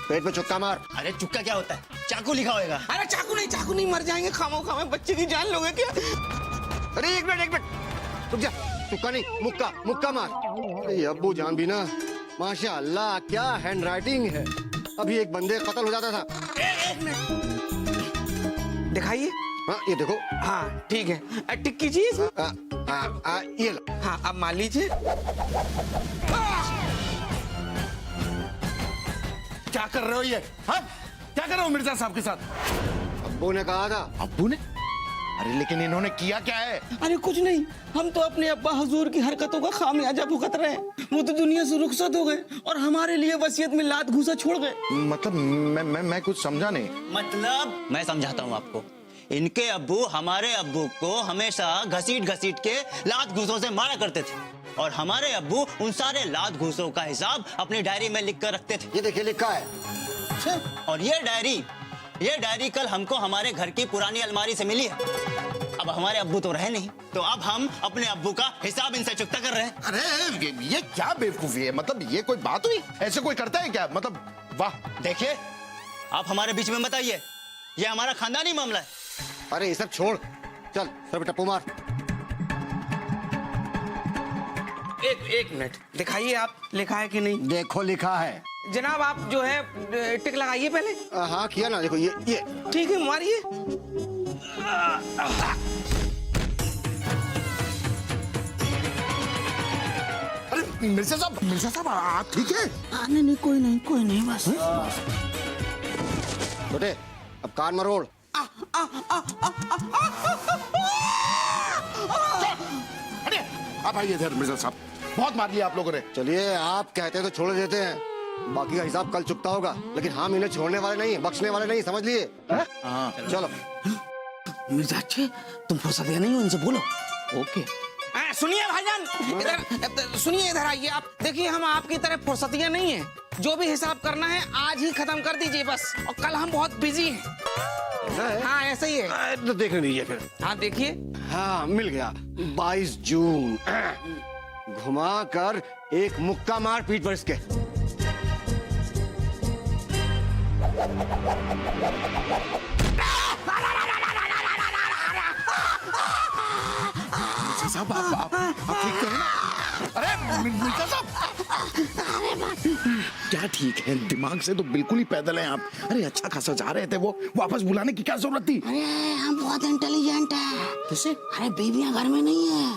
पेट में चुक्का मार। अरे चुक्का क्या होता है? चाकू लिखा होगा। अरे चाकू नहीं, मर जाएंगे खामो खामे, बच्चे की जान लोगे क्या? अरे एक मिनट रुक जा। चुक्का नहीं, मुक्का मुक्का मार। अरे अब्बू जान भी ना, माशाअल्लाह क्या हैंड राइटिंग है। अभी एक बंदे कत्ल हो जाता था। एक मिनट दिखाइए। हाँ ये देखो। हाँ ठीक है, टिक कीजिए। ये लो। हाँ अब मान लीजिए। क्या कर रहे हो ये? हाँ क्या कर रहे हो मिर्जा साहब के साथ? अब्बू ने कहा था। अब्बू ने? अरे लेकिन इन्होंने किया क्या है? अरे कुछ नहीं, हम तो अपने अब्बा हुजूर की हरकतों का खामियाजा भुगत रहे हैं। वो तो दुनिया से रुखसत हो गए और हमारे लिए वसीयत में लात घूसा छोड़ गए। मतलब मैं कुछ समझा नहीं। मतलब मैं समझाता हूँ आपको। इनके अब्बू हमारे अब्बू को हमेशा घसीट घसीट के लात घूसों से मारा करते थे और हमारे अब्बू उन सारे लात घूसों का हिसाब अपनी डायरी में लिख कर रखते थे। ये देखिए लिखा है। और ये डायरी कल हमको हमारे घर की पुरानी अलमारी से मिली है। अब हमारे अब्बू तो रहे नहीं, तो अब हम अपने अब्बू का हिसाब इनसे चुकता कर रहे हैं। अरे ये क्या बेवकूफी है? मतलब ये कोई बात हुई? ऐसे कोई करता है क्या? मतलब वाह। देखिए आप हमारे बीच में मत आइए, ये हमारा खानदानी मामला है। अरे ये सब छोड़, चल सर बेटा टप्पू मार। एक मिनट दिखाइए, आप लिखा है कि नहीं? देखो लिखा है। जनाब आप जो है टिक लगाइए पहले। हाँ किया ना, देखो ये। ठीक है मारिए। अरे मिर्जा साहब आप ठीक है? नहीं कोई नहीं बस। बेटे अब कान मरोड़। अरे आप आइए इधर मिर्जा साहब, बहुत मार लिया आप लोगों ने। चलिए आप कहते हैं तो छोड़ देते हैं, बाकी का हिसाब कल चुकता होगा, लेकिन हम इन्हें छोड़ने वाले नहीं, बख्शने वाले नहीं, समझ लिए? हाँ चलो। मिर्जा अच्छे तुम फुर्सत नहीं हो, इनसे बोलो। ओके। सुनिए भाईजान, इधर सुनिए, इधर आइए आप। देखिए हम आपकी तरह फुर्सतियां नहीं है, जो भी हिसाब करना है आज ही खत्म कर दीजिए बस, और कल हम बहुत बिजी हैं। हाँ ऐसा ही है। तो देखने दीजिए फिर। हाँ देखिए। हाँ मिल गया, 22 जून। घुमा कर एक मुक्का मार पीठ पर इसके। साहब आप ठीक तो है ना? अरे मिर्जा साहब क्या ठीक है? दिमाग से तो बिल्कुल ही पैदल हैं आप। अरे अच्छा खासा जा रहे थे, वो वापस बुलाने की क्या जरूरत थी? अरे हम बहुत इंटेलिजेंट हैं। कैसे? अरे बीवियां घर में नहीं है,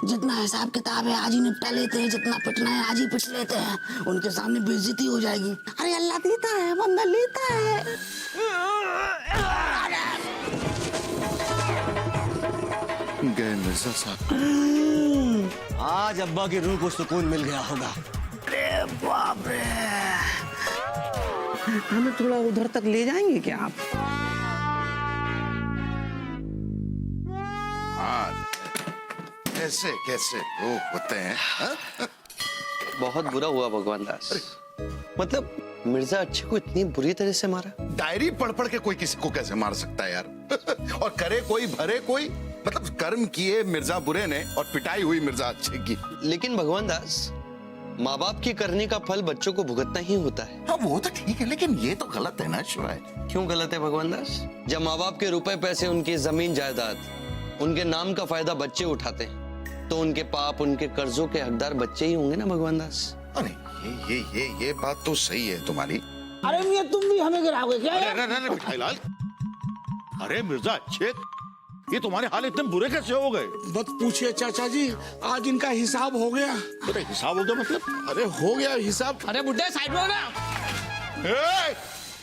जितना हिसाब किताब है आज ही निपटा लेते हैं, जितना पिटना है आज ही पिट लेते हैं, उनके सामने बेइज्जती हो जाएगी। अरे अल्लाह देता है बंदा लेता है। गए मिर्जा साहब। आज अब्बा की रूह को सुकून मिल गया होगा। अरे बाप रे, हमें थोड़ा उधर तक ले जाएंगे क्या आप? कैसे कैसे लोग होते हैं? बहुत बुरा हुआ भगवान दास। मतलब मिर्जा अच्छे को इतनी बुरी तरह से मारा? डायरी पढ़ पढ़ के कोई किसी को कैसे मार सकता है यार? और करे कोई भरे कोई, मतलब कर्म किए मिर्जा बुरे ने और पिटाई हुई मिर्जा अच्छे की। लेकिन भगवान दास, माँ बाप की करने का फल बच्चों को भुगतना ही होता है। हाँ वो तो ठीक है, लेकिन ये तो गलत है ना शिवाय। क्यों गलत है भगवान दास? जब माँ बाप के रुपए पैसे, उनकी जमीन जायदाद, उनके नाम का फायदा बच्चे उठाते हैं, तो उनके पाप, उनके कर्जों के हकदार बच्चे ही होंगे ना भगवान दास। अरे ये बात तो सही है तुम्हारी। अरे मियां तुम भी हमें गिराओगे क्या? अरे मिठाईलाल, अरे मिर्जा अच्छे, ये तुम्हारे हाल इतने बुरे कैसे हो गए? मत पूछिए चाचा जी, आज इनका हिसाब हो गया। अरे हिसाब हो गया मतलब? अरे हो गया हिसाब। अरे बुड्ढे साइड में हो ना।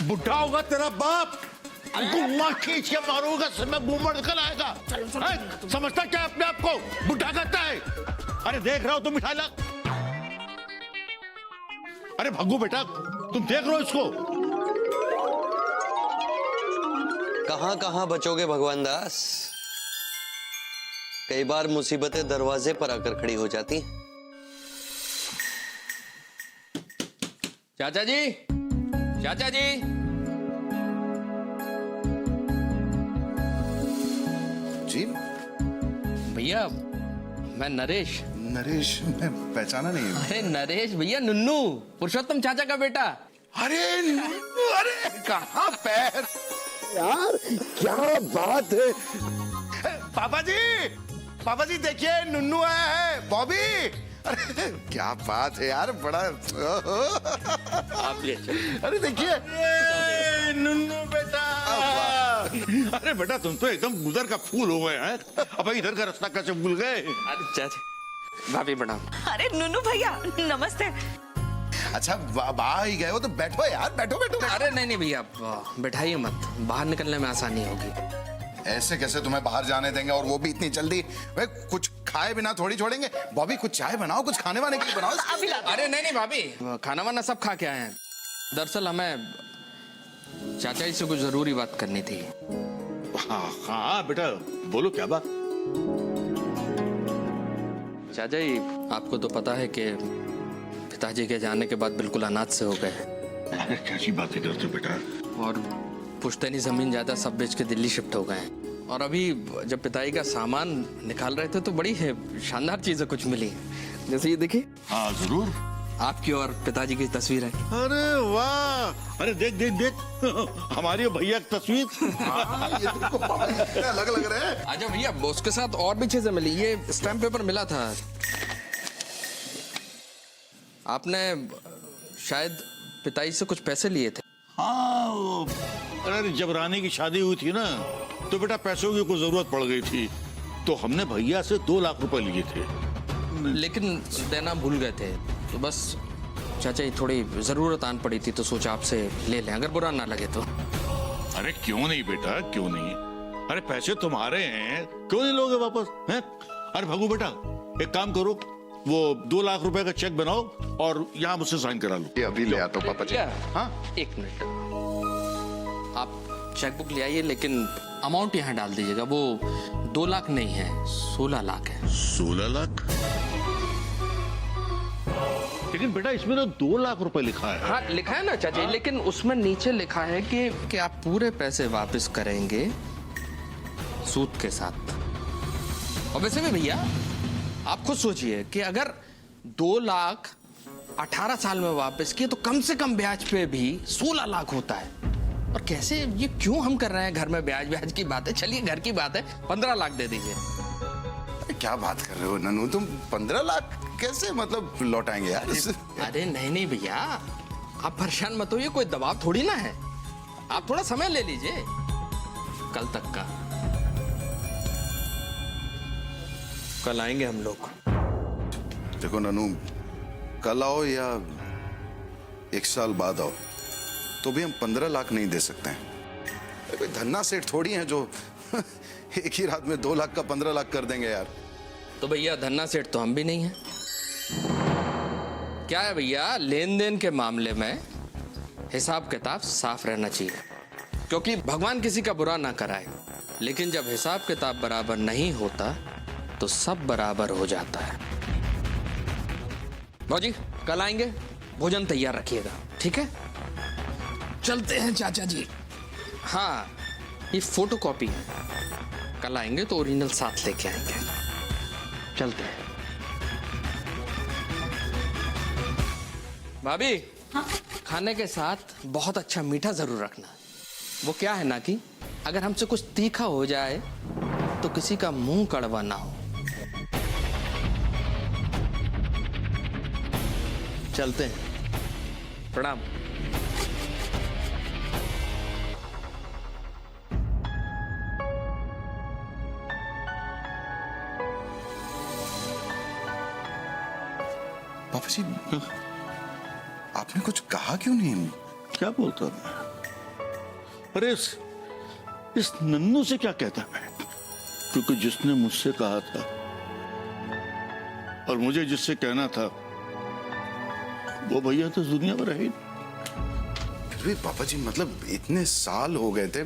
बुढ़ा होगा तेरा बाप, गुम्मा खींच के मारूंगा, सिर में बूमर निकल आएगा। समझता क्या अपने आप को बुढ़ा कहता है? अरे देख रहे हो तुम मिठाईलाल? अरे भग्गू बेटा, तुम देख रहे हो इसको? कहां कहां बचोगे भगवान दास? कई बार मुसीबतें दरवाजे पर आकर खड़ी हो जाती हैं। चाचा जी, चाचा जी, जी भैया मैं नरेश। नरेश मैं पहचाना नहीं। अरे नरेश भैया, नुन्नू, पुरुषोत्तम चाचा का बेटा। अरे नुन्नू, अरे कहाँ पैर यार, क्या बात है। पापा जी देखिए नुन्नू आया है, बॉबी। अरे क्या बात है यार, बड़ा आप भी अच्छा। अरे देखिए नुन्नू बेटा। अरे बेटा तुम तो एकदम गुजर का फूल हो गए हैं। अब इधर का रास्ता कैसे भूल गए? अरे चाचा, भाभी प्रणाम। अरे नुनू भैया नमस्ते। अच्छा बाहर ही गए हो तो बैठो यार, बैठो बैठो। अरे नहीं भैया, बैठाइए मत, बाहर निकलने में आसानी होगी। ऐसे कैसे तुम्हें बाहर जाने देंगे, और वो भी इतनी जल्दी। वे कुछ खाए बिना थोड़ी छोड़ेंगे। बॉबी कुछ चाय बनाओ, कुछ खाने वाने के लिए बनाओ। अरे नहीं भाभी, खाना वाना सब खा के आए हैं। दरअसल हमें चाचा जी से कुछ जरूरी बात करनी थी। हाँ बेटा बोलो, क्या बात? चाचा जी, आपको तो पता है कि पिताजी के जाने के बाद बिल्कुल अनाथ से हो गए। अरे कैसी बातें करते हो बेटा? और पुश्तैनी जमीन जायदाद सब बेच के दिल्ली शिफ्ट हो गए। और अभी जब पिताजी का सामान निकाल रहे थे तो बड़ी है शानदार चीजें कुछ मिली। जैसे ये देखिए। हाँ जरूर। आपकी और पिताजी की तस्वीर है। अरे वाह, अरे देख देख देख हमारे भैया की तस्वीर। ये तुमको अलग लग रहा है। अच्छा भैया, उसके साथ और भी चीजें मिली। ये स्टैम्प पेपर मिला था। आपने शायद पिताजी से कुछ पैसे लिए थे। हाँ अरे जब रानी की शादी हुई थी ना, तो बेटा पैसों की कोई जरूरत पड़ गई थी, तो हमने भैया से 2 लाख रुपए लिए थे, लेकिन देना भूल गए थे। तो बस चाचा जी, थोड़ी जरूरत आन पड़ी थी तो सोचा आपसे ले लें, अगर बुरा ना लगे तो। अरे क्यों नहीं बेटा, क्यों नहीं? अरे पैसे तुम्हारे हैं, क्यों नहीं लोगे वापस हैं? अरे भगू बेटा, एक काम करो, वो 2 लाख रुपए का चेक बनाओ और यहाँ मुझसे साइन करा लो। ये अभी ले आता हूँ पापा जी। हाँ 1 मिनट, आप चेकबुक ले आइए, लेकिन अमाउंट यहाँ डाल दीजिएगा। वो 2 लाख नहीं है, 16 लाख है। 16 लाख? लेकिन बेटा इसमें तो 2 लाख रुपए लिखा है। हाँ लिखा है ना चाचा जी, लेकिन उसमें नीचे लिखा है कि आप पूरे पैसे वापस करेंगे सूद के साथ। और वैसे भी भैया, आप खुद सोचिए कि अगर 2 लाख 18 साल में वापस किए तो कम से कम ब्याज पे भी 16 लाख होता है। और कैसे, ये क्यों हम कर रहे हैं घर में ब्याज की बात है? चलिए घर की बात है, 15 लाख दे दीजिए। क्या बात कर रहे हो ननू, तुम 15 लाख कैसे मतलब लौटाएंगे यार? अरे नहीं भैया, आप परेशान मत होइए, कोई दबाव थोड़ी ना है। आप थोड़ा समय ले लीजिए, कल तक का। कल आएंगे हम लोग। देखो ननू, कल आओ या 1 साल बाद आओ, तो भी हम 15 लाख नहीं दे सकते हैं। कोई धन्ना सेठ थोड़ी हैं जो एक ही रात में 2 लाख का 15 लाख कर देंगे यार। तो भैया धन्ना सेठ तो हम भी नहीं हैं। क्या है भैया, लेन देन के मामले में हिसाब किताब साफ रहना चाहिए, क्योंकि भगवान किसी का बुरा ना कराए। लेकिन जब हिसाब किताब बराबर नहीं होता तो सब बराबर हो जाता है। भौजी कल आएंगे, भोजन तैयार रखिएगा, ठीक है? चलते हैं चाचा जी। हाँ, ये फोटोकॉपी है, कल आएंगे तो ओरिजिनल साथ लेके आएंगे। चलते हैं। भाभी, खाने के साथ बहुत अच्छा मीठा जरूर रखना। वो क्या है ना कि अगर हमसे कुछ तीखा हो जाए तो किसी का मुंह कड़वा ना हो। चलते हैं, प्रणाम। पापा जी, आपने कुछ कहा क्यों नहीं? क्या बोलता मैं? अरे इस नन्नू से क्या कहता मैं? क्योंकि जिसने मुझसे कहा था और मुझे जिससे कहना था, वो भैया तो दुनिया में रहे। फिर भी पापा जी, मतलब इतने साल हो गए थे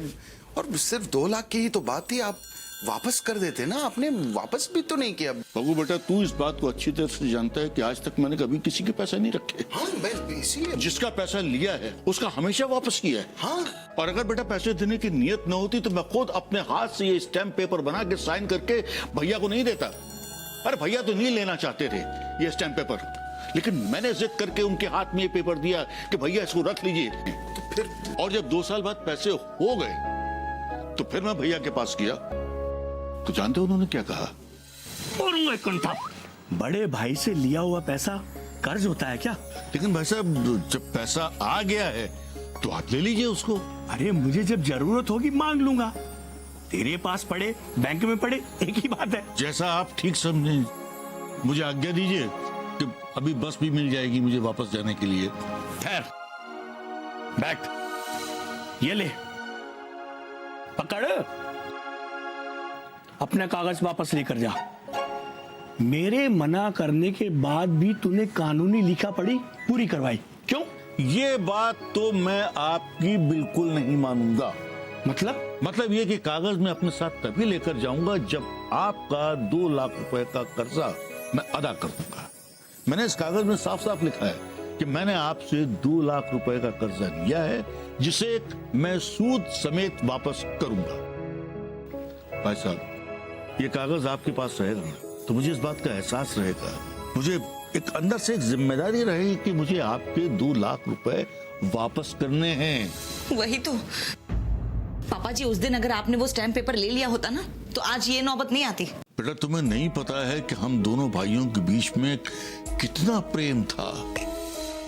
और सिर्फ 2 लाख की ही तो बात थी, आप वापस कर देते ना। आपने वापस भी तो नहीं किया। बगू बेटा, तू इस बात को अच्छी तरह से जानता है कि आज तक मैंने कभी किसी के पैसे नहीं रखे। हाँ, मैं इसीलिए। जिसका पैसा लिया है उसका हमेशा वापस किया है। हाँ। और अगर बेटा पैसे देने की नियत न होती तो मैं खुद अपने हाथ से ये स्टैम्प पेपर बना के साइन करके भैया को नहीं देता। अरे भैया तो नहीं लेना चाहते थे ये स्टैम्प पेपर, लेकिन मैंने जिद करके उनके हाथ में ये पेपर दिया कि भैया इसको रख लीजिए। तो फिर और जब 2 साल बाद पैसे हो गए तो फिर मैं भैया के पास गया तो जानते हो उन्होंने क्या कहा? और कंठा, बड़े भाई से लिया हुआ पैसा कर्ज होता है क्या? लेकिन भाई साहब जब पैसा आ गया है तो आप ले लीजिए उसको। अरे मुझे जब जरूरत होगी मांग लूंगा, तेरे पास पड़े बैंक में पड़े एक ही बात है। जैसा आप ठीक समझें, मुझे आज्ञा दीजिए कि अभी बस भी मिल जाएगी मुझे वापस जाने के लिए। ठहर, बैठ, ये ले, पकड़, अपने कागज वापस लेकर जा। मेरे मना करने के बाद भी तूने कानूनी लिखा पढ़ी पूरी करवाई, क्यों? ये बात तो मैं आपकी बिल्कुल नहीं मानूंगा। मतलब ये कि कागज में अपने साथ तभी लेकर जाऊंगा जब आपका 2 लाख रुपए का कर्जा मैं अदा कर दूंगा। मैंने इस कागज में साफ साफ लिखा है कि मैंने आपसे 2 लाख रुपए का कर्जा लिया है जिसे मैं सूद समेत वापस करूंगा। भाई साहब, ये कागज आपके पास रहेगा ना, तो मुझे इस बात का एहसास रहेगा, मुझे एक अंदर से एक जिम्मेदारी रहेगी कि मुझे आपके 2 लाख रुपए वापस करने हैं। वही तो पापा जी, उस दिन अगर आपने वो स्टैम्प पेपर ले लिया होता ना तो आज ये नौबत नहीं आती। बेटा, तुम्हें नहीं पता है कि हम दोनों भाइयों के बीच में कितना प्रेम था,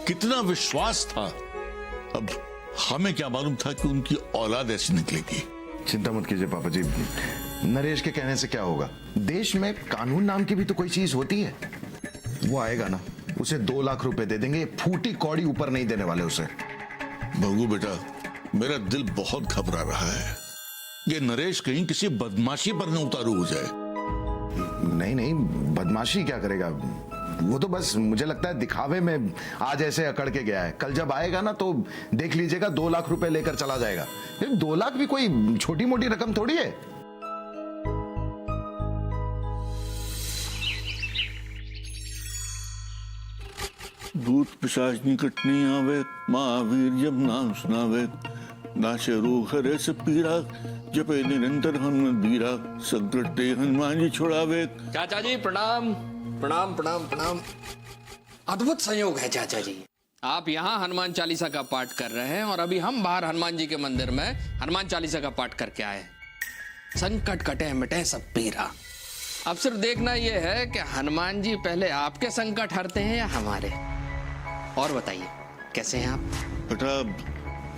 कितना विश्वास था। अब हमें क्या मालूम था कि उनकी औलाद ऐसी निकलेगी। चिंता मत कीजिए पापा जी, नरेश के कहने से क्या होगा। देश में कानून नाम की भी तो कोई चीज होती है। वो आएगा ना, उसे 2 लाख रुपए दे देंगे, फूटी कौड़ी ऊपर नहीं देने वाले उसे। भगू बेटा, मेरा दिल बहुत घबरा रहा है, ये नरेश कहीं किसी बदमाशी पर न उतारू हो जाए। नहीं नहीं, बदमाशी क्या करेगा, वो तो बस मुझे लगता है दिखावे में आज ऐसे अकड़ के गया है। कल जब आएगा ना तो देख लीजिएगा 2 लाख रुपए लेकर चला जाएगा। 2 लाख भी कोई छोटी मोटी रकम थोड़ी है। भूत पिशाच निकट नहीं आवे, महावीर जब नाम सुनावे, नाशे रोग हरे से पीरा, जपे निरंतर हनुमत बीरा, संकट ते हनुमान जी छुड़ावे। चाचा जी प्रणाम। प्रणाम प्रणाम प्रणाम। अद्भुत संयोग है चाचा जी, आप यहाँ हनुमान चालीसा का पाठ कर रहे हैं और अभी हम बाहर हनुमान जी के मंदिर में हनुमान चालीसा का पाठ करके आए। संकट कटे मिटे सब पीरा। अब सिर्फ देखना यह है कि हनुमान जी पहले आपके संकट हरते हैं या हमारे। और बताइए कैसे हैं आप? बेटा,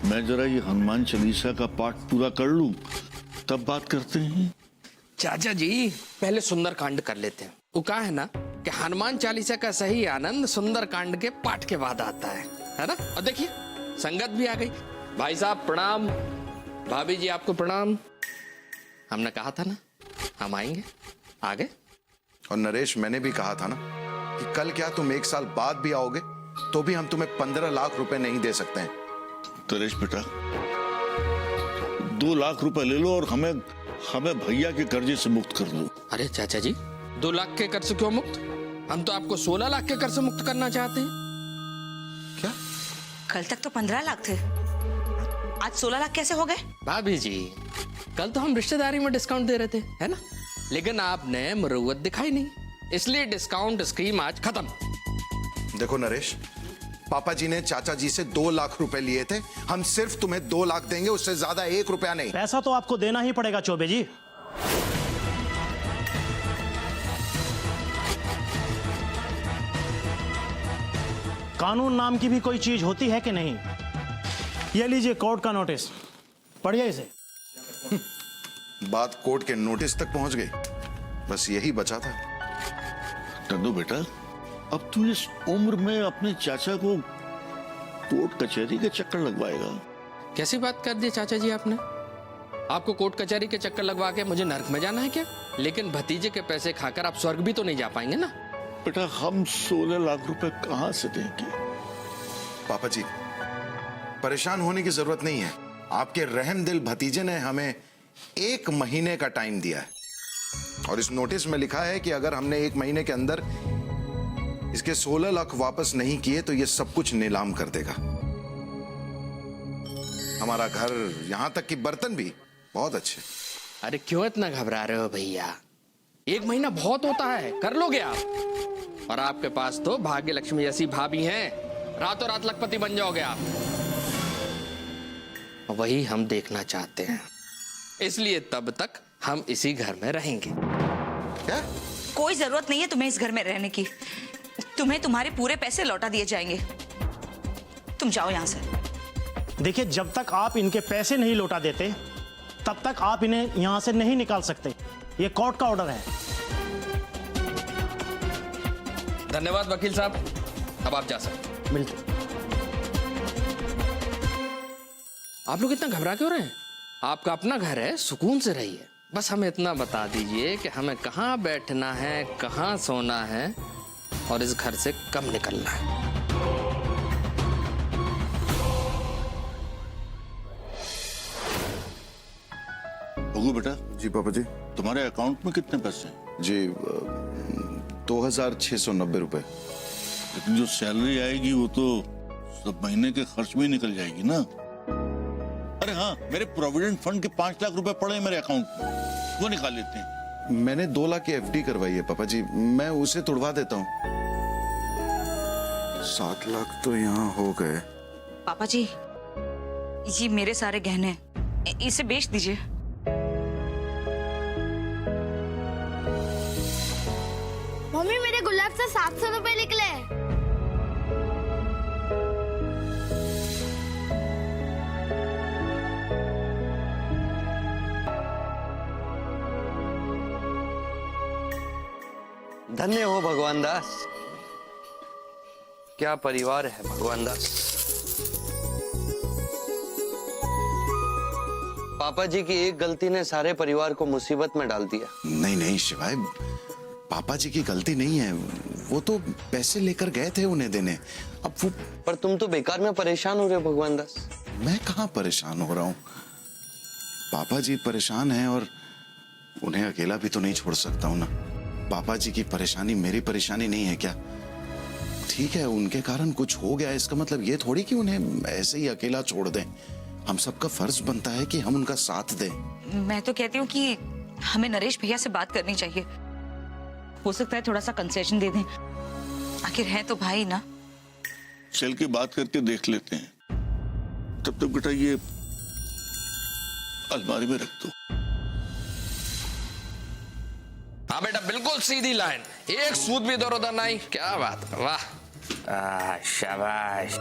मैं जरा ये हनुमान चालीसा का पाठ पूरा कर लूं तब बात करते हैं। चाचा जी पहले सुंदर कांड कर लेते हैं। वो कहा है ना कि हनुमान चालीसा का सही आनंद सुंदर कांड के पाठ के बाद आता है ना? और देखिए संगत भी आ गई। भाई साहब प्रणाम, भाभी जी आपको प्रणाम। हमने कहा था ना हम आएंगे, आ गए। और नरेश, मैंने भी कहा था ना कि कल क्या तुम 1 साल बाद भी आओगे तो भी हम तुम्हें 15 लाख रुपए नहीं दे सकते हैं। नरेश बेटा, 2 लाख रुपए ले लो और हमें भैया के कर्जे से मुक्त कर दो। अरे चाचा जी, 2 लाख के कर्ज क्यों मुक्त? हम तो आपको 16 लाख के कर्ज से मुक्त करना चाहते हैं। क्या? कल तक तो 15 लाख थे, आज 16 लाख कैसे हो गए? भाभी जी, कल तो हम रिश्तेदारी में डिस्काउंट दे रहे थे, है ना? लेकिन आपने मुरव्वत दिखाई नहीं, इसलिए डिस्काउंट स्कीम आज खत्म। देखो नरेश, पापा जी ने चाचा जी से 2 लाख रुपए लिए थे, हम सिर्फ तुम्हें 2 लाख देंगे, उससे ज्यादा 1 रुपया नहीं। पैसा तो आपको देना ही पड़ेगा चौबे जी। कानून नाम की भी कोई चीज होती है कि नहीं? ये लीजिए कोर्ट का नोटिस, पढ़िए इसे। बात कोर्ट के नोटिस तक पहुंच गई, बस यही बचा था। टंडू बेटा, अब तू इस उम्र में अपने चाचा को कोर्ट कचहरी के चक्कर लगवाएगा? कैसी बात कर दी चाचा जी आपने? आपको कोर्ट कचहरी के चक्कर लगवा के मुझे नर्क में जाना है क्या? लेकिन भतीजे के पैसे खाकर आप स्वर्ग भी तो नहीं जा पाएंगे ना। बेटा, हम 16 लाख रुपए कहां से देंगे? पापा जी, परेशान होने की जरूरत नहीं है। आपके रहमदिल भतीजे ने हमें 1 महीने का टाइम दिया है और इस नोटिस में लिखा है कि अगर हमने 1 महीने के अंदर इसके 16 लाख वापस नहीं किए तो ये सब कुछ नीलाम कर देगा। हमारा घर, यहां तक कि बर्तन भी बहुत अच्छे। अरे क्यों इतना घबरा रहे हो भैया? 1 महीना बहुत होता है, कर लोगे आप। और आपके पास तो भाग्य लक्ष्मी जैसी भाभी हैं, रातों रात लखपति बन जाओगे आप। वही हम देखना चाहते हैं, इसलिए तब तक हम इसी घर में रहेंगे। क्या? कोई जरूरत नहीं है तुम्हें इस घर में रहने की। तुम्हें तुम्हारे पूरे पैसे लौटा दिए जाएंगे। तुम जाओ यहाँ से। देखिए, जब तक आप इनके पैसे नहीं लौटा देते तब तक आप इन्हें यहां से नहीं निकाल सकते। ये कोर्ट का ऑर्डर है। धन्यवाद वकील साहब, अब आप जा सकते। मिलते। आप लोग इतना घबरा क्यों रहे हैं? आपका अपना घर है, सुकून से रहिए। बस हमें इतना बता दीजिए कि हमें कहाँ बैठना है, कहाँ सोना है और इस घर से कब निकलना है। भगू बेटा, जी पापा जी। तुम्हारे अकाउंट में कितने पैसे हैं? जी 2690 रुपए। लेकिन जो सैलरी आएगी वो तो सब महीने के खर्च में ही निकल जाएगी ना। अरे हाँ, मेरे प्रोविडेंट फंड के 5 लाख रुपए पड़े हैं मेरे अकाउंट में, वो निकाल लेते हैं। मैंने 2 लाख की एफडी करवाई है पापा जी, मैं उसे तुड़वा देता हूँ। 7 लाख तो यहाँ हो गए। पापा जी, ये मेरे सारे गहने हैं, इसे बेच दीजिए। मम्मी, मेरे गुलाब से 700 रुपए निकले। धन्य हो भगवान दास, क्या परिवार है भगवान दास। पापा जी की एक गलती ने सारे परिवार को मुसीबत में डाल दिया। नहीं नहीं शिवाय, पापा जी की गलती नहीं है, वो तो पैसे लेकर गए थे उन्हें देने। अब वो पर तुम तो बेकार में परेशान हो रहे हो भगवान दास। मैं कहाँ परेशान हो रहा हूँ, पापा जी परेशान हैं और उन्हें अकेला भी तो नहीं छोड़ सकता हूँ ना। पापा जी की परेशानी मेरी परेशानी नहीं है क्या? ठीक है, उनके कारण कुछ हो गया, इसका मतलब ये थोड़ी कि उन्हें ऐसे ही अकेला छोड़ दें। हम सबका फर्ज बनता है कि हम उनका साथ दें। मैं तो कहती हूँ कि हमें नरेश भैया से बात करनी चाहिए। हो सकता है थोड़ा सा कंसेशन दे दें, आखिर है तो भाई ना। चल के बात करके देख लेते हैं। तब तक बेटा ये अलमारी में रख दो। हाँ बेटा, बिल्कुल सीधी लाइन, एक सूद भी इधर उधर नहीं। क्या बात है, वाह, शाबाश।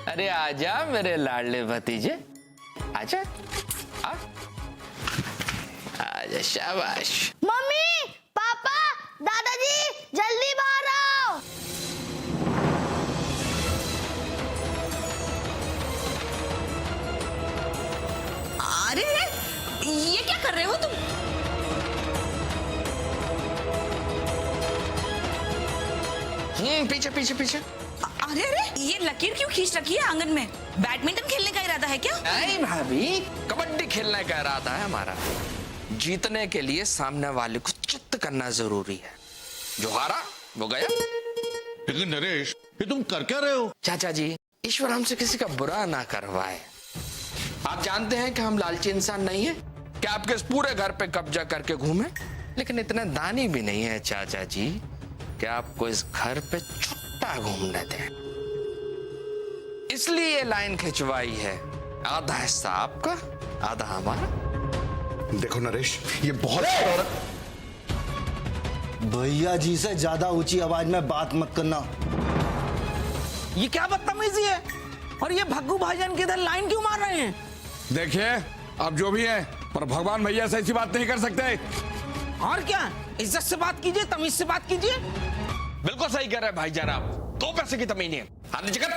अरे आजा मेरे लाडले भतीजे, आजा, आजा, शाबाश। मम्मी, पापा, दादाजी, जल्दी बाहर आओ। अरे ये क्या कर रहे हो तुम? पीछे पीछे पीछे। अरे ये लकीर क्यों खींच रखी है आंगन में? बैडमिंटन खेलने का इरादा है क्या? नहीं भाभी, कबड्डी खेलने का इरादा है हमारा। जीतने के लिए सामने वाले को चित्त करना जरूरी है। जो हारा वो गया। लेकिन नरेश, ये तुम कर क्या रहे हो? चाचा जी, ईश्वर हमसे किसी का बुरा ना करवाए। आप जानते हैं कि हम लालची इंसान नहीं है कि आपके इस पूरे घर पे कब्जा करके घूमे, लेकिन इतने दानी भी नहीं है चाचा जी कि आपको इस घर पे छुट्टा घूमने दें। इसलिए ये लाइन खिंचवाई है, आधा हिस्सा आपका, आधा हमारा। देखो नरेश, ये बहुत भैया जी से ज्यादा ऊंची आवाज में बात मत करना। ये क्या बदतमीजी है? और ये भग्गू भाईजान किधर लाइन क्यों मार रहे हैं? देखिए, अब जो भी है, पर भगवान भैया से ऐसी बात नहीं कर सकते। और क्या, इज्जत से बात कीजिए, तमीज से बात कीजिए। बिल्कुल सही कह रहे हैं भाईजान आप, 2 पैसे की तमीज नहीं है। हाथ नीचे कर,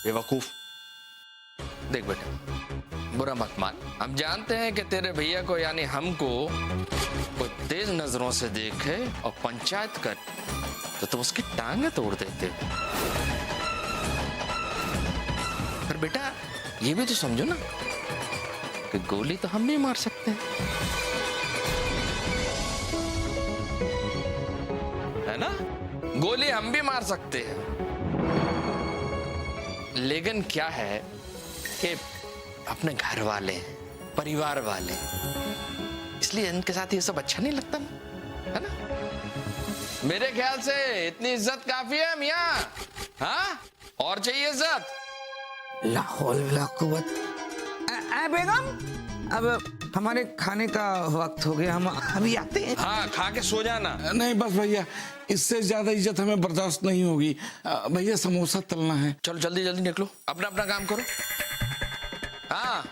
बेवकूफ। देख बेटा, बुरा मत मान, हम जानते हैं कि तेरे भैया को यानी हमको कोई तेज नजरों से देखे और पंचायत कर तो तुम उसकी टांगे तोड़ देते। पर बेटा ये भी तो समझो ना कि गोली तो हम भी मार सकते हैं, है ना? गोली हम भी मार सकते हैं। लेकिन क्या है कि अपने घर वाले हैं, परिवार वाले, इसलिए इनके साथ ये सब अच्छा नहीं लगता ना, है ना? मेरे ख्याल से इतनी इज्जत काफी है मियाँ। हाँ, और चाहिए इज्जत? लाहौल वला कुव्वत। बेगम, अब हमारे खाने का वक्त हो गया, हम अभी आते हैं। हाँ, खा के सो जाना। नहीं बस भैया, इससे ज्यादा इज्जत हमें बर्दाश्त नहीं होगी। भैया समोसा तलना है। चलो जल्दी जल्दी निकलो, अपना अपना काम करो। हाँ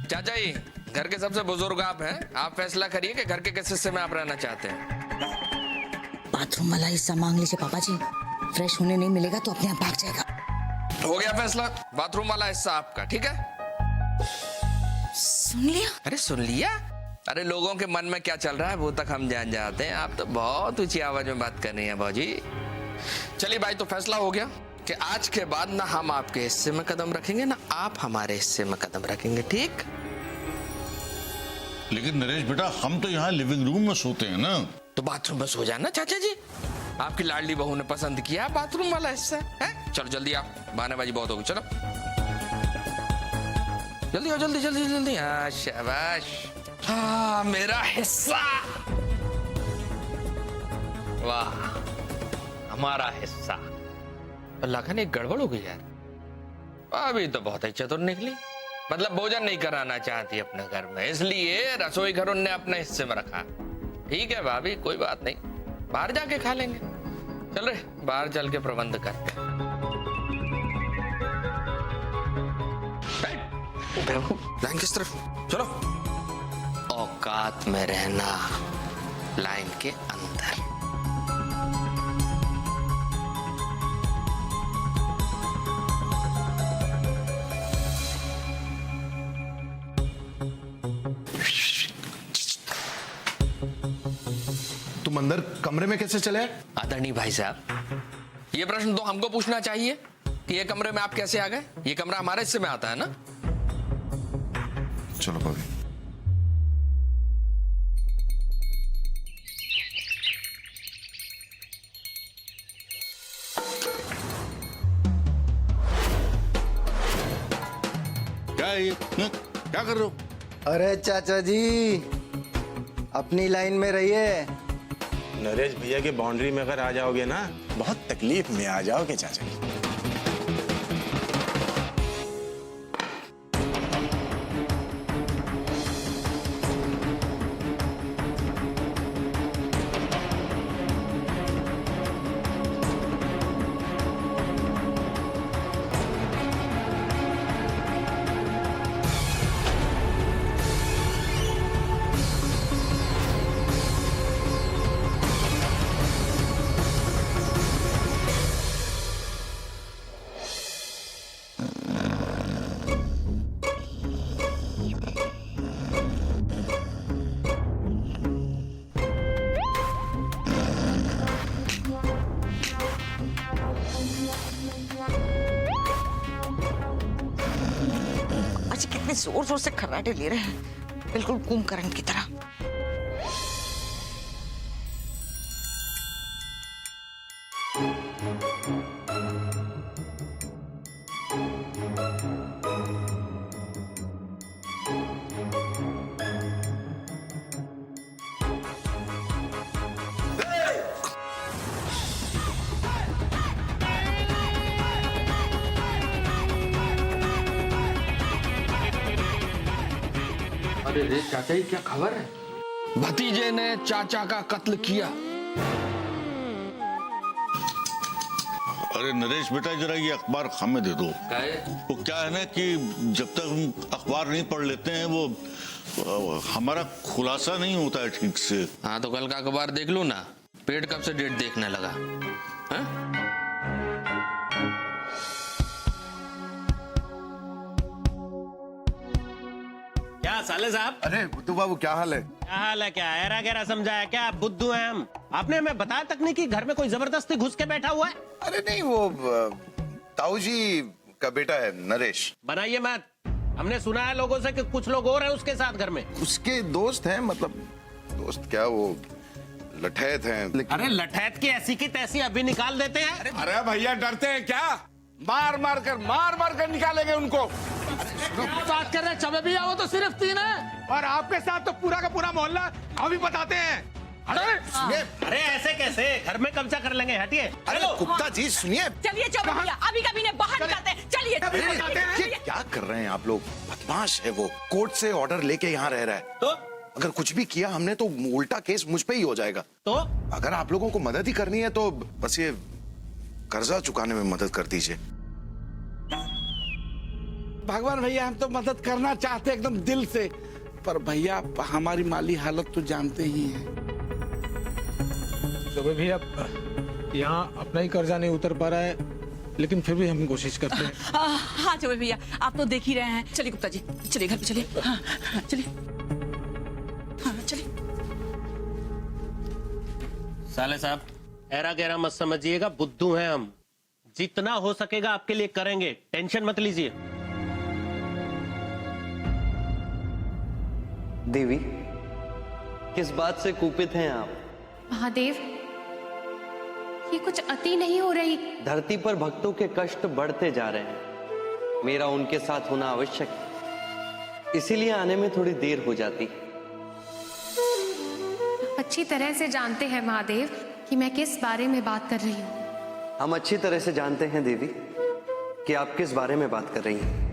चाचा जी, घर के सबसे बुजुर्ग आप हैं, आप फैसला करिए कि घर के किस हिस्से में आप रहना चाहते हैं। बाथरूम वाला हिस्सा मांग लीजिए पापा जी, फ्रेश होने नहीं मिलेगा तो अपने आप भाग जाएगा। हो गया फैसला, बाथरूम वाला हिस्सा आपका, ठीक है? सुन लिया? अरे सुन लिया? अरे लोगों के मन में क्या चल रहा है वो तक हम जान जाते हैं। आप तो बहुत ऊंची आवाज में बात कर रही हैं बाजी। चलिए भाई, तो फैसला हो गया कि आज के बाद ना हम आपके हिस्से में कदम रखेंगे ना आप हमारे हिस्से में कदम रखेंगे, ठीक? लेकिन नरेश बेटा, हम तो यहाँ लिविंग रूम में सोते हैं ना। तो बाथरूम में सो जाना चाचा जी, आपकी लाडली बहू ने पसंद किया बाथरूम वाला हिस्सा है। चलो जल्दी आओ, बहानेबाजी बहुत होगी, चलो जल्दी आओ, जल्दी जल्दी जल्दी। हाँ शाबाश, हाँ मेरा हिस्सा, वाह हमारा हिस्सा। अल्लाह खाने एक गड़बड़ हो गई यार, अभी तो बहुत ही चतुर निकली। मतलब भोजन नहीं कराना चाहती अपने घर में, इसलिए रसोई घर उनने अपने हिस्से में रखा। ठीक है भाभी, कोई बात नहीं, बाहर जाके खा लेंगे। चल रहे, बाहर चल के प्रबंध करते हैं। लाइन किस तरफ? चलो, औकात में रहना, लाइन के अंदर। तुम अंदर कमरे में कैसे चले? आदरणीय भाई साहब, ये प्रश्न तो हमको पूछना चाहिए कि ये कमरे में आप कैसे आ गए। ये कमरा हमारे हिस्से में आता है ना। चलो भाभी। क्या है ये? क्या कर रहे हो? अरे चाचा जी, अपनी लाइन में रहिए। नरेश भैया की बाउंड्री में अगर आ जाओगे ना, बहुत तकलीफ में आ जाओगे चाचा जी। कितने जोर जोर से खर्राटे ले रहे हैं, बिल्कुल कुंभकर्ण की तरह। अरे रे चाचा जी, क्या खबर है? भतीजे ने चाचा का कत्ल किया। अरे नरेश बेटा, जरा ये अखबार हमें दे दो। वो क्या है ना कि जब तक हम अखबार नहीं पढ़ लेते हैं वो हमारा खुलासा नहीं होता है ठीक से। हाँ तो कल का अखबार देख लो ना, पेट कब से डेट देखने लगा है? क्या साले साहब? अरे बुद्धू बाबू, क्या हाल है? क्या हाल है? क्या ऐरा गैरा समझाया क्या? आप बुद्धू हैं हम? आपने हमें बताया तक नहीं कि घर में कोई जबरदस्ती घुस के बैठा हुआ है? अरे नहीं, वो ताऊ जी का बेटा है नरेश। बनाइए मत, हमने सुना है लोगों से कि कुछ लोग और हैं उसके साथ घर में। उसके दोस्त हैं, मतलब दोस्त क्या, वो लठैत हैं। अरे लठैत की ऐसी की तैसी अभी निकाल देते हैं। अरे भैया डरते हैं क्या? मार मार कर निकालेंगे उनको। बात कर रहे चमे भी आओ तो सिर्फ 3 है। और आपके साथ तो पूरा का पूरा मोहल्ला अभी बताते हैं। अरे ऐसे कैसे, घर में कब्जा कर लेंगे, हटिए। अरे गुप्ता जी सुनिए, चलिए चलो भैया, अभी कभी ने बाहर निकालते हैं, चलिए ये क्या कर रहे हैं आप लोग? बदमाश है वो, कोर्ट से ऑर्डर लेके यहाँ रह रहा है। तो अगर कुछ भी किया हमने तो उल्टा केस मुझ पे ही हो जाएगा। तो अगर आप लोगों को मदद ही करनी है तो बस ये कर्जा चुकाने में मदद कर दीजिए। भगवान भैया, हम तो मदद करना चाहते एकदम दिल से, पर भैया हमारी माली हालत तो जानते ही हैं। तो भैया यहाँ अपना ही कर्जा नहीं उतर पा रहा है, लेकिन फिर भी हम कोशिश करते हैं। हाँ चलो भैया, आप तो देख ही रहे हैं। चलिए गुप्ता जी, चलिए घर पे चलिए। हाँ, चलिए। हाँ, चलिए। साले साहब, ऐरा गहरा मत समझिएगा, बुद्धू हैं हम। जितना हो सकेगा आपके लिए करेंगे, टेंशन मत लीजिए। देवी, किस बात से कुपित हैं आप? महादेव, ये कुछ अति नहीं हो रही? धरती पर भक्तों के कष्ट बढ़ते जा रहे हैं, मेरा उनके साथ होना आवश्यक है, इसीलिए आने में थोड़ी देर हो जाती है। अच्छी तरह से जानते हैं महादेव कि मैं किस बारे में बात कर रही हूँ। हम अच्छी तरह से जानते हैं देवी कि आप किस बारे में बात कर रही हैं।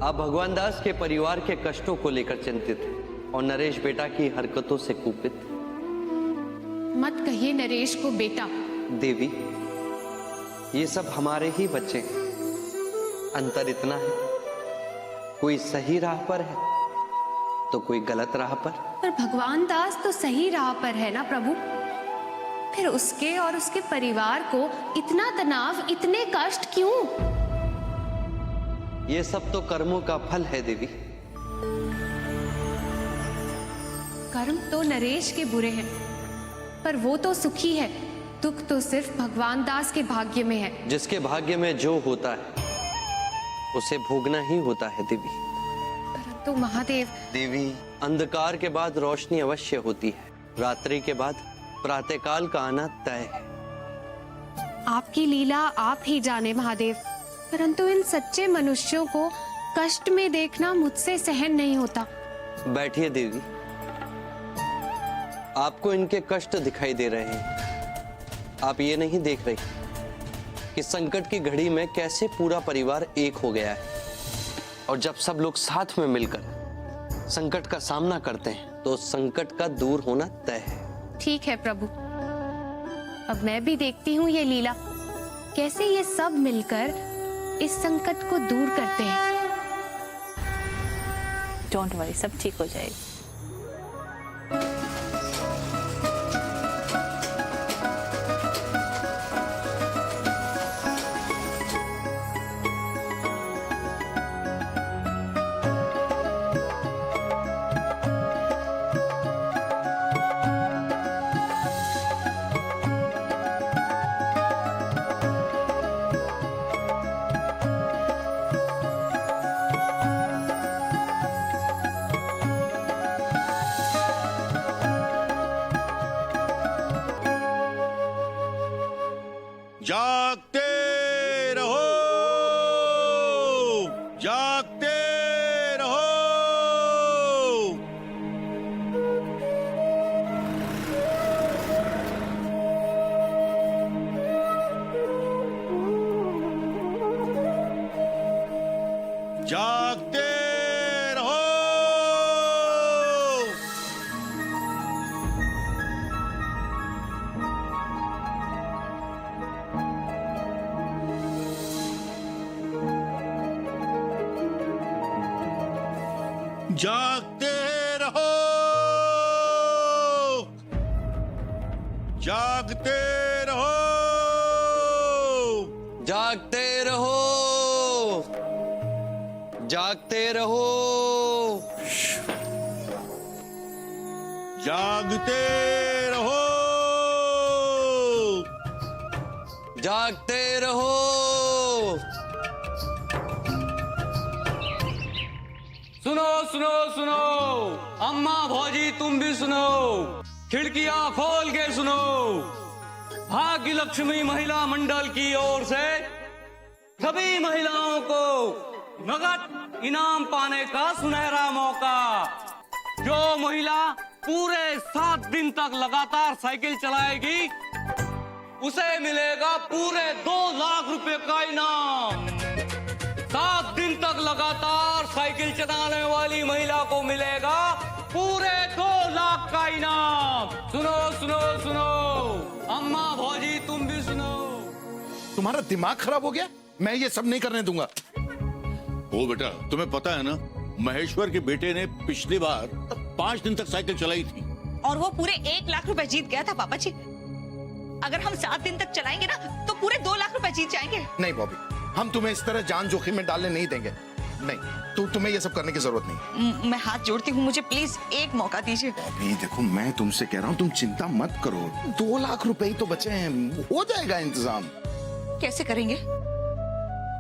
आप भगवान दास के परिवार के कष्टों को लेकर चिंतित हैं और नरेश बेटा की हरकतों से कुपित। मत कहिए नरेश को बेटा। देवी, ये सब हमारे ही बच्चे हैं। अंतर इतना है, कोई सही राह पर है तो कोई गलत राह पर। पर भगवान दास तो सही राह पर है ना प्रभु, फिर उसके और उसके परिवार को इतना तनाव, इतने कष्ट क्यों? ये सब तो कर्मों का फल है देवी। कर्म तो नरेश के बुरे हैं, पर वो तो सुखी है। दुख तो सिर्फ भगवान दास के भाग्य में है। जिसके भाग्य में जो होता है उसे भोगना ही होता है देवी। परंतु महादेव। देवी, अंधकार के बाद रोशनी अवश्य होती है, रात्रि के बाद प्रातःकाल का आना तय है। आपकी लीला आप ही जाने महादेव, परंतु इन सच्चे मनुष्यों को कष्ट में देखना मुझसे सहन नहीं होता। बैठिए देवी, आपको इनके कष्ट दिखाई दे रहे हैं, आप ये नहीं देख रही कि संकट की घड़ी में कैसे पूरा परिवार एक हो गया है, और जब सब लोग साथ में मिलकर संकट का सामना करते हैं तो संकट का दूर होना तय है। ठीक है प्रभु, अब मैं भी देखती हूँ ये लीला, कैसे ये सब मिलकर इस संकट को दूर करते हैं। डोंट वरी, सब ठीक हो जाएगा। जागते रहो, जागते रहो। जागते रहो। जागते रहो, जागते रहो, जागते रहो, जागते रहो, जागते रहो, जागते रहो। सुनो सुनो सुनो, अम्मा भौजी तुम भी सुनो, खिड़कियां खोल के सुनो। भाग्य लक्ष्मी महिला मंडल की ओर से सभी महिलाओं को नगद इनाम पाने का सुनहरा मौका। जो महिला पूरे 7 दिन तक लगातार साइकिल चलाएगी उसे मिलेगा पूरे 2 लाख रुपए का इनाम। 7 दिन तक लगातार साइकिल चलाने वाली महिला को मिलेगा पूरे 2 लाख का इनाम। सुनो सुनो सुनो, अम्मा भौजी तुम भी सुनो। तुम्हारा दिमाग खराब हो गया? मैं ये सब नहीं करने दूंगा। ओ बेटा, तुम्हें पता है ना, महेश्वर के बेटे ने पिछली बार 5 दिन तक साइकिल चलाई थी और वो पूरे 1 लाख रुपए जीत गया था पापा जी। अगर हम 7 दिन तक चलाएंगे ना तो पूरे 2 लाख रुपए जीत जाएंगे। नहीं बॉबी, हम तुम्हें इस तरह जान जोखिम में डालने नहीं देंगे। नहीं, तुम्हें ये सब करने की जरूरत नहीं। मैं हाथ जोड़ती हूँ, मुझे प्लीज एक मौका दीजिए। बॉबी देखो, मैं तुमसे कह रहा हूँ, तुम चिंता मत करो। 2 लाख रुपए ही तो बचे हैं, हो जाएगा इंतजाम। कैसे करेंगे?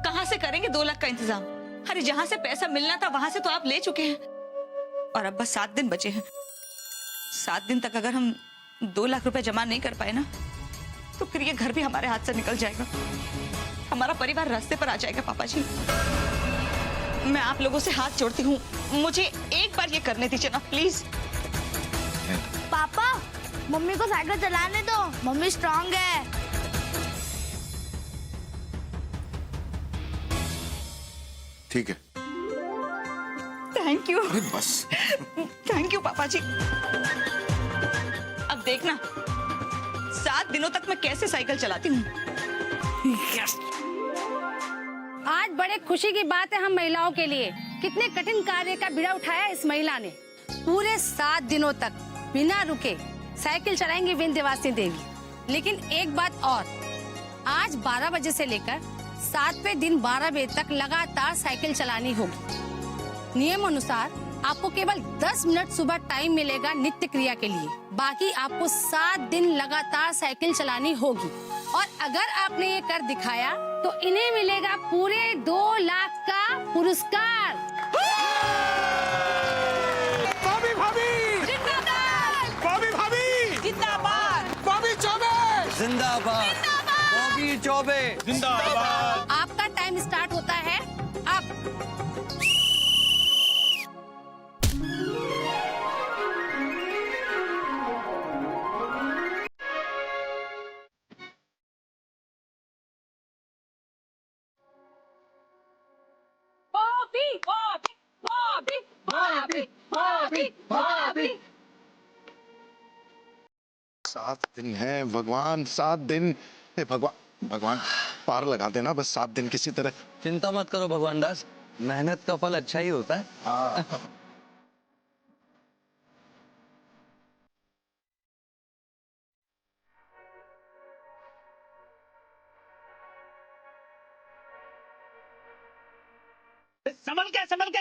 कहाँ से करेंगे 2 लाख का इंतजाम? अरे जहाँ से पैसा मिलना था वहां से तो आप ले चुके हैं और अब बस 7 दिन बचे हैं। 7 दिन तक अगर हम 2 लाख रुपए जमा नहीं कर पाए ना तो फिर ये घर भी हमारे हाथ से निकल जाएगा, हमारा परिवार रास्ते पर आ जाएगा। पापा जी, मैं आप लोगों से हाथ जोड़ती हूँ, मुझे एक बार ये करने दीजिए ना प्लीज। पापा, मम्मी को साइकिल चलाने दो, मम्मी स्ट्रांग है। ठीक है, थैंक यू। बस थैंक यू पापा जी। अब देखना 7 दिनों तक मैं कैसे साइकिल चलाती हूँ। आज बड़े खुशी की बात है हम महिलाओं के लिए। कितने कठिन कार्य का बीड़ा उठाया इस महिला ने। पूरे 7 दिनों तक बिना रुके साइकिल चलाएंगी विंध्यवासिनी देवी। लेकिन एक बात और, आज 12 बजे से लेकर 7वें दिन 12 बजे तक लगातार साइकिल चलानी होगी। नियम अनुसार आपको केवल 10 मिनट सुबह टाइम मिलेगा नित्य क्रिया के लिए। बाकी आपको 7 दिन लगातार साइकिल चलानी होगी और अगर आपने ये कर दिखाया तो इन्हें मिलेगा पूरे 2 लाख का पुरस्कार। भाभी भाभी जिंदाबाद, भाभी भाभी जिंदाबाद, भाभी चौबे जिंदाबाद, बॉबी चौबे जिंदाबाद। आपका टाइम स्टार्ट होता है अब। बॉबी बॉबी बॉबी बॉबी बॉबी बॉबी। 7 दिन है भगवान, 7 दिन। हे भगवान, भगवान पार लगा देना बस 7 दिन किसी तरह। चिंता मत करो भगवान दास, मेहनत का फल अच्छा ही होता है। संभल के संभल के।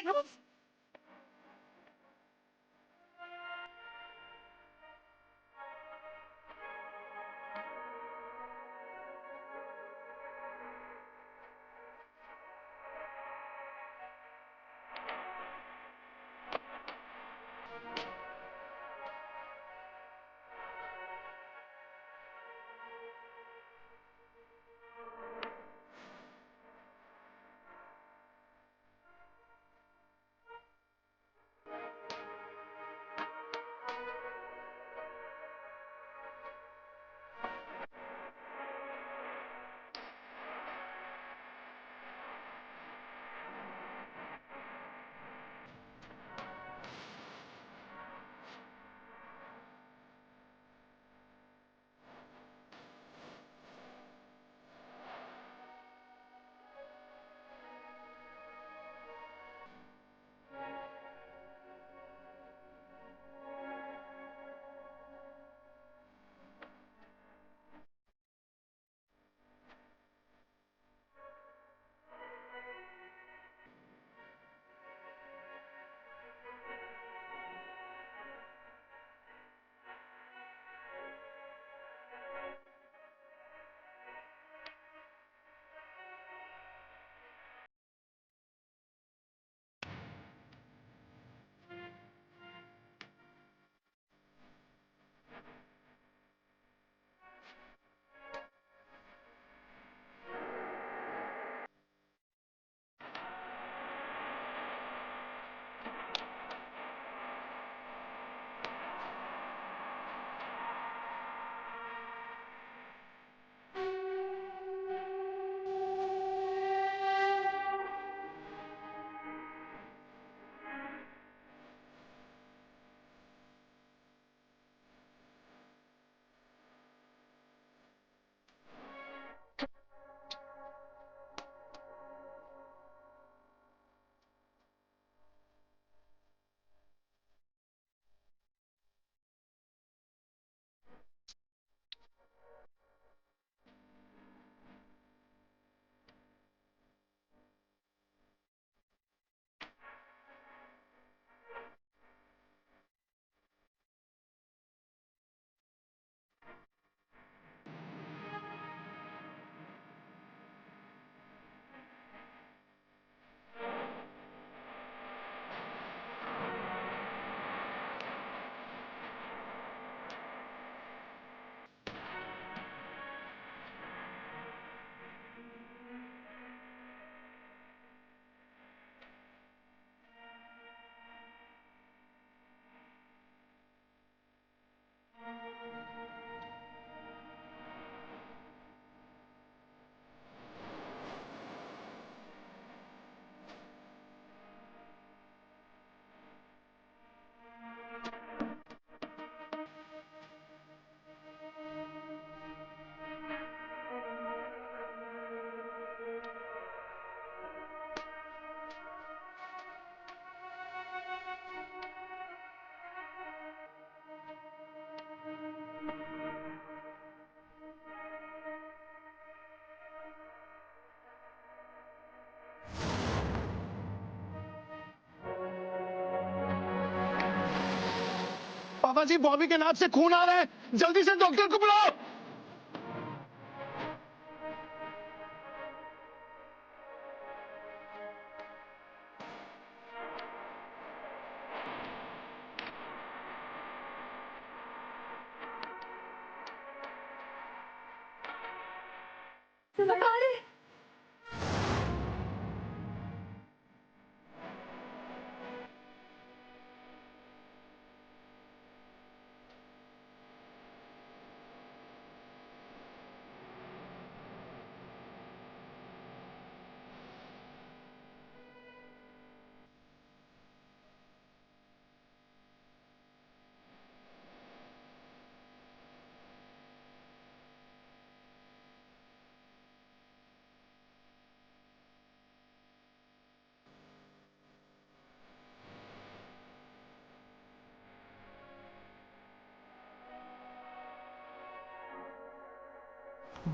बाबा जी, बॉबी के नाक से खून आ रहा है, जल्दी से डॉक्टर को बुलाओ।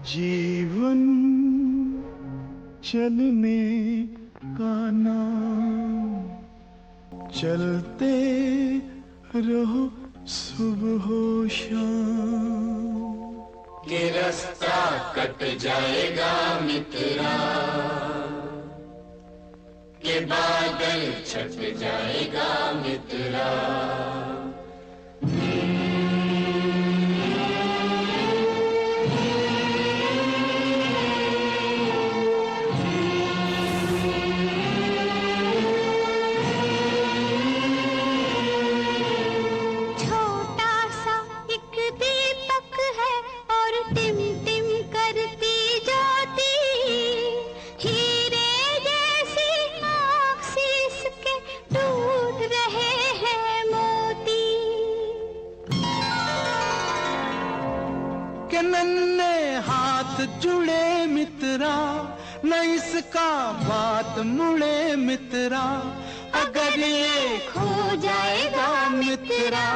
जीवन चलने का नाम, चलते रहो सुबह हो शाम। के रास्ता कट जाएगा मित्रा, के बादल छट जाएगा मित्रा। जुड़े मित्रा, न इसका बात मुड़े मित्रा। अगर ये खो जाएगा मित्रा,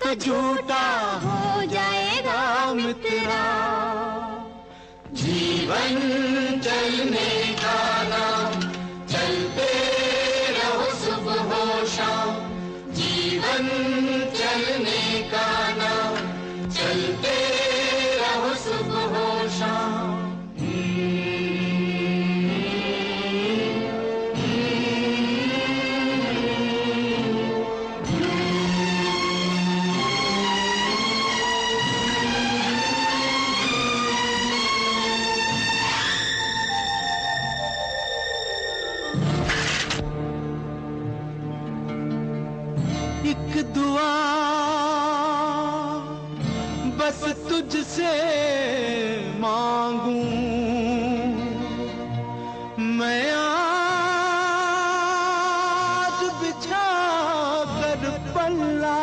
तो झूठा हो जाएगा मित्रा। जीवन चलने का नाम, चलते रहो सुबह हो शाम। जीवन चलने का नाम, चलते रहो सुबह हो शाम। एक दुआ बस तुझसे मांगूं, मैं आज बिछा कर पल्ला,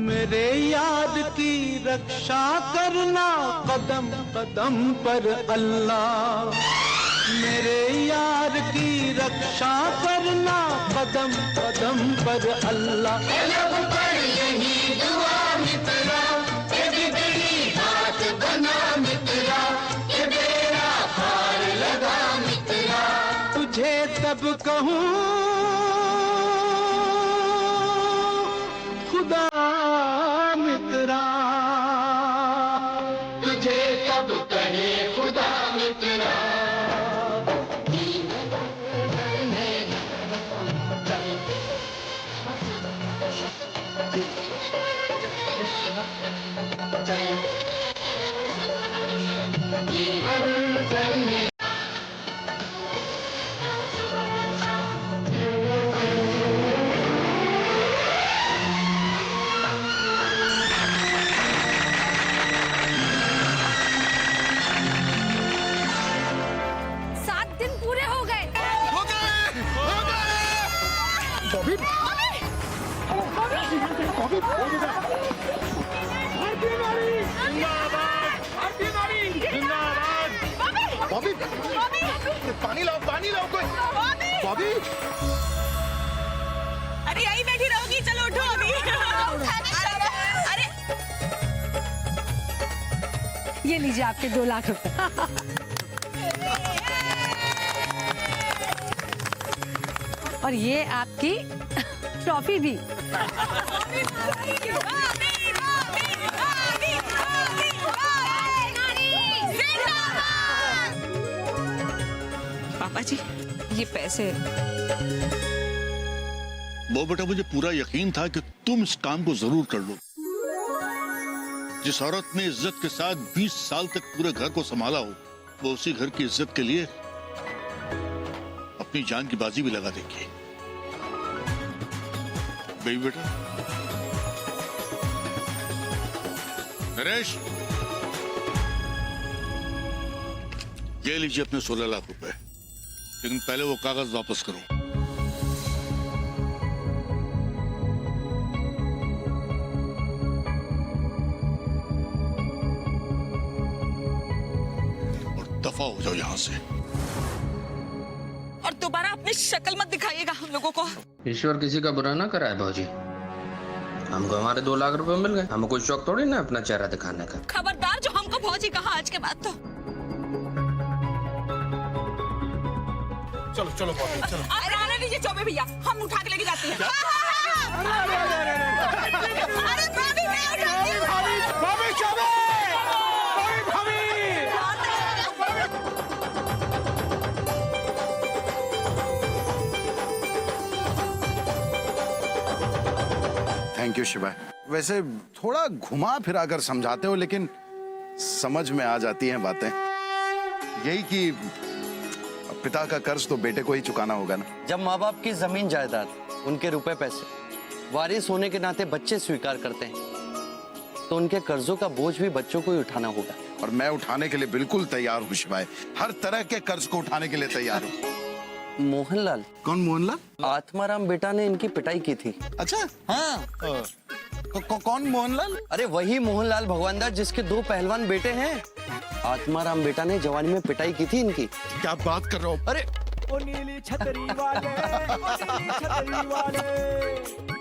मेरे याद की रक्षा करना कदम कदम पर अल्लाह। मेरे यार की रक्षा करना कदम कदम पर अल्लाह। लब पर यही दुआ मित्रा, ये बिगड़ी बात बना मित्रा, ये बेड़ा पार लगा मित्रा। तुझे तब कहूँ खुदा मित्रा, तुझे तब कहे खुदा मित्रा। पानी लाओ, पानी लाओ कोई। बॉबी, अरे यही बैठी रहोगी, चलो उठो अभी। अरे ये लीजिए आपके 2 लाख रुपए। और ये आपकी ट्रॉफी भी। पापा जी ये पैसे। वो बेटा मुझे पूरा यकीन था कि तुम इस काम को जरूर कर लो। जिस औरत ने इज्जत के साथ 20 साल तक पूरे घर को संभाला हो, वो उसी घर की इज्जत के लिए अपनी जान की बाजी भी लगा देगी। बेबी बेटा, नरेश, ये लीजिए अपने 16 लाख रुपए, लेकिन पहले वो कागज वापस करो। दफा हो जाओ यहाँ से। और दोबारा अपनी शक्ल मत दिखाइएगा हम लोगों को। ईश्वर किसी का बुरा ना कराए भाजी, हमको हमारे 2 लाख रुपए मिल गए, हमें कोई शौक थोड़ी ना अपना चेहरा दिखाने का। खबरदार जो हमको भौजी कहा आज के बाद तो। चलो चलो चलो। अरे आने दीजिए चौबे भैया, हम उठा के लेके जाते हैं। अरे भाभी मैं उठाती हूँ। भाभी चौबे, भाभी। Thank you Shiva. वैसे थोड़ा घुमा फिरा कर समझाते हो, लेकिन समझ में आ जाती हैं बातें। यही कि पिता का कर्ज तो बेटे को ही चुकाना होगा ना। जब माँ बाप की जमीन जायदाद, उनके रुपए पैसे वारिस होने के नाते बच्चे स्वीकार करते हैं, तो उनके कर्जों का बोझ भी बच्चों को ही उठाना होगा। और मैं उठाने के लिए बिल्कुल तैयार हूँ शिवाय, हर तरह के कर्ज को उठाने के लिए तैयार हूँ। मोहनलाल। कौन मोहनलाल? आत्माराम बेटा ने इनकी पिटाई की थी। अच्छा हाँ। कौन मोहनलाल? अरे वही मोहनलाल भगवानदास जिसके 2 पहलवान बेटे हैं। आत्माराम बेटा ने जवानी में पिटाई की थी इनकी। क्या बात कर रहे हो? अरे ओ नीली छतरी वाले, ओ नीली छतरी वाले।